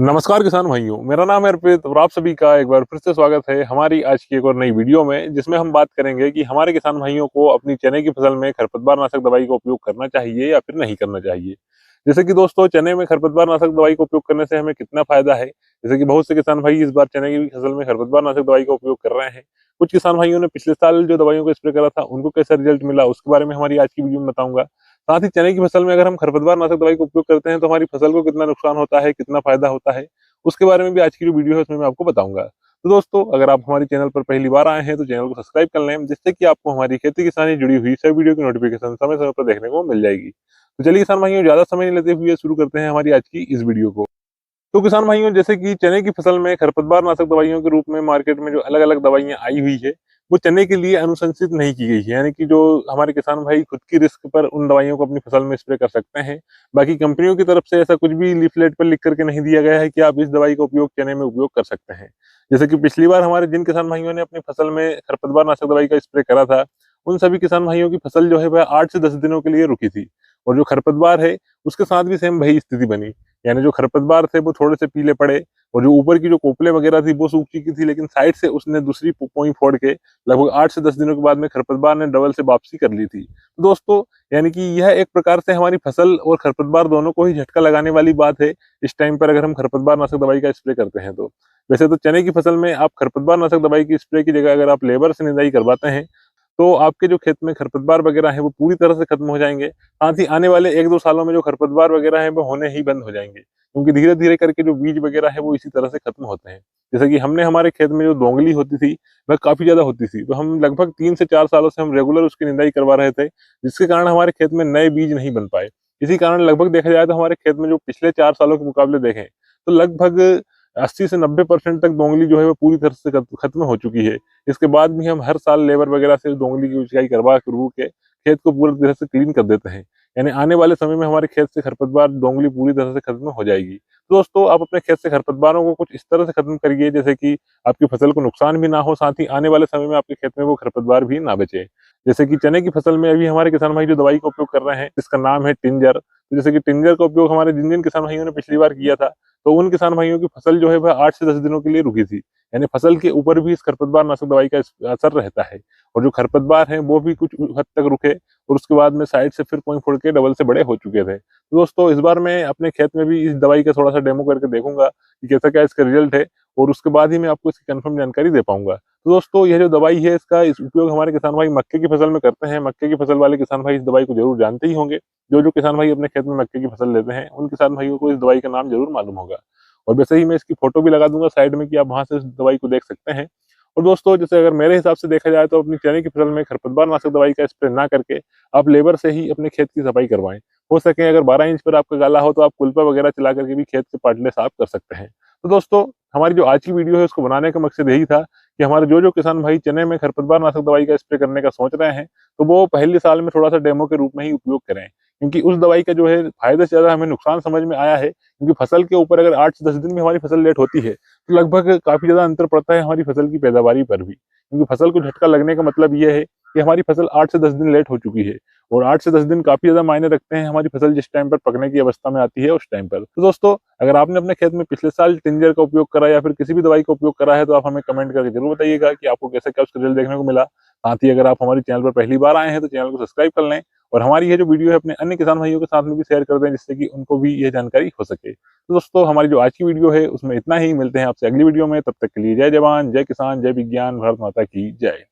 नमस्कार किसान भाइयों, मेरा नाम है अर्पित और आप सभी का एक बार फिर से स्वागत है हमारी आज की एक और नई वीडियो में, जिसमें हम बात करेंगे कि हमारे किसान भाइयों को अपनी चने की फसल में खरपतवार नाशक दवाई का उपयोग करना चाहिए या फिर नहीं करना चाहिए। जैसे कि दोस्तों, चने में खरपतवार नाशक दवाई का उपयोग करने से हमें कितना फायदा है। जैसे कि बहुत से किसान भाई इस बार चने की फसल में खरपतवार नाशक दवाई का उपयोग कर रहे हैं। कुछ किसान भाइयों ने पिछले साल जो दवाइयों का स्प्रे करा था उनको कैसा रिजल्ट मिला, उसके बारे में हमारी आज की वीडियो में बताऊंगा। साथ ही चने की फसल में अगर हम खरपतवार नाशक दवाई का उपयोग करते हैं तो हमारी फसल को कितना नुकसान होता है, कितना फायदा होता है, उसके बारे में भी आज की जो वीडियो है उसमें मैं आपको बताऊंगा। तो दोस्तों, अगर आप हमारे चैनल पर पहली बार आए हैं तो चैनल को सब्सक्राइब कर लें, जिससे कि आपको हमारी खेती किसानी जुड़ी हुई सभी वीडियो की नोटिफिकेशन समय समय पर देखने को मिल जाएगी। तो चलिए किसान भाइयों, ज्यादा समय नहीं लेते हुए शुरू करते हैं हमारी आज की इस वीडियो को। तो किसान भाइयों, जैसे कि चने की फसल में खरपतवार नाशक दवाइयों के रूप में मार्केट में जो अलग अलग दवाइयां आई हुई है, वो चने के लिए अनुशंसित नहीं की गई है। यानी कि जो हमारे किसान भाई खुद की रिस्क पर उन दवाइयों को अपनी फसल में स्प्रे कर सकते हैं। बाकी कंपनियों की तरफ से ऐसा कुछ भी लीफलेट पर लिख करके नहीं दिया गया है कि आप इस दवाई का उपयोग चने में उपयोग कर सकते हैं। जैसे कि पिछली बार हमारे जिन किसान भाइयों ने अपनी फसल में खरपतवार नाशक दवाई का स्प्रे करा था, उन सभी किसान भाइयों की फसल जो है वह 8 से 10 दिनों के लिए रुकी थी। और जो खरपतवार है उसके साथ भी सेम वही स्थिति बनी। यानी जो खरपतवार थे वो थोड़े से पीले पड़े और जो ऊपर की जो कोपले वगैरह थी वो सूख चुकी थी, लेकिन साइड से उसने दूसरी पोई फोड़ के लगभग 8 से 10 दिनों के बाद में खरपतवार ने डबल से वापसी कर ली थी। तो दोस्तों, यानी कि यह एक प्रकार से हमारी फसल और खरपतवार दोनों को ही झटका लगाने वाली बात है इस टाइम पर, अगर हम खरपतवार नाशक दवाई का स्प्रे करते हैं तो। वैसे तो चने की फसल में आप खरपतवार नाशक दवाई की स्प्रे की जगह अगर आप लेबर से निदाई करवाते हैं तो आपके जो खेत में खरपतवार वगैरह है वो पूरी तरह से खत्म हो जाएंगे। साथ ही आने वाले 1-2 सालों में जो खरपतवार वगैरह है वो होने ही बंद हो जाएंगे, क्योंकि धीरे धीरे करके जो बीज वगैरह है वो इसी तरह से खत्म होते हैं। जैसे कि हमने हमारे खेत में जो दोंगली होती थी वह काफी ज्यादा होती थी, तो हम लगभग 3 से 4 सालों से हम रेगुलर उसकी निंदाई करवा रहे थे, जिसके कारण हमारे खेत में नए बीज नहीं बन पाए। इसी कारण लगभग देखा जाए तो हमारे खेत में जो पिछले 4 सालों के मुकाबले देखें तो लगभग 80 से 90% तक दोंगली जो है वो पूरी तरह से खत्म हो चुकी है। इसके बाद भी हम हर साल लेबर वगैरह से दोंगली की ऊंचाई करवा करवू के खेत को पूरी तरह से क्लीन कर देते हैं। यानी आने वाले समय में हमारे खेत से खरपतवार दोंगली पूरी तरह से खत्म हो जाएगी। तो दोस्तों, आप अपने खेत से खरपतवारों को कुछ इस तरह से खत्म करिए जैसे कि आपकी फसल को नुकसान भी ना हो, साथ ही आने वाले समय में आपके खेत में वो खरपतवार भी ना बचे। जैसे कि चने की फसल में अभी हमारे किसान भाई जो दवाई का उपयोग कर रहे हैं इसका नाम है टिंजर। तो जैसे कि टिंजर का उपयोग हमारे जिन जिन किसान भाइयों ने पिछली बार किया था, तो उन किसान भाइयों की फसल जो है वह 8 से 10 दिनों के लिए रुकी थी। यानी फसल के ऊपर भी इस खरपतवार नाशक दवाई का असर रहता है। और जो खरपतवार हैं वो भी कुछ हद तक रुके और उसके बाद में साइड से फिर कोई फोड़ के डबल से बड़े हो चुके थे। तो दोस्तों, इस बार मैं अपने खेत में भी इस दवाई का थोड़ा सा डेमो करके देखूंगा कि कैसा क्या इसका रिजल्ट है, और उसके बाद ही मैं आपको इसकी कंफर्म जानकारी दे पाऊंगा। तो दोस्तों, यह जो दवाई है इसका उपयोग हमारे किसान भाई मक्के की फसल में करते हैं। मक्के की फसल वाले किसान भाई इस दवाई को जरूर जानते ही होंगे। जो जो किसान भाई अपने खेत में मक्के की फसल लेते हैं उन किसान भाइयों को इस दवाई का नाम जरूर मालूम होगा। और वैसे ही मैं इसकी फोटो भी लगा दूंगा साइड में कि आप वहां से इस दवाई को देख सकते हैं। और दोस्तों, जैसे अगर मेरे हिसाब से देखा जाए तो अपनी चने की फसल में खरपतवार नाशक दवाई का स्प्रे ना करके आप लेबर से ही अपने खेत की सफाई करवाएं। हो सके अगर 12 इंच पर आपका गाला हो तो आप कुल्पा वगैरह चला करके भी खेत के पाटले साफ कर सकते हैं। तो दोस्तों, हमारी जो आज की वीडियो है उसको बनाने का मकसद यही था कि हमारे जो जो किसान भाई चने में खरपतवार नाशक दवाई का स्प्रे करने का सोच रहे हैं तो वो पहले साल में थोड़ा सा डेमो के रूप में ही उपयोग करें, क्योंकि उस दवाई का जो है फायदे से ज्यादा हमें नुकसान समझ में आया है। क्योंकि फसल के ऊपर अगर 8 से 10 दिन में हमारी फसल लेट होती है तो लगभग काफी ज्यादा अंतर पड़ता है हमारी फसल की पैदावारी पर भी, क्योंकि फसल को झटका लगने का मतलब ये है कि हमारी फसल 8 से 10 दिन लेट हो चुकी है। और 8 से 10 दिन काफी ज्यादा मायने रखते हैं हमारी फसल जिस टाइम पर पकने की अवस्था में आती है उस टाइम पर। तो दोस्तों, अगर आपने अपने खेत में पिछले साल टिंजर का उपयोग करा या फिर किसी भी दवाई का उपयोग करा है तो आप हमें कमेंट करके जरूर बताइएगा कि आपको कैसा क्या उसका रिजल्ट देखने को मिला। साथ ही अगर आप हमारे चैनल पर पहली बार आए हैं तो चैनल को सब्सक्राइब कर लें और हमारी ये जो वीडियो है अपने अन्य किसान भाइयों के साथ में भी शेयर कर दें, जिससे कि उनको भी ये जानकारी हो सके। तो दोस्तों, हमारी जो आज की वीडियो है उसमें इतना ही। मिलते हैं आपसे अगली वीडियो में, तब तक के लिए जय जवान, जय किसान, जय विज्ञान, भारत माता की जय।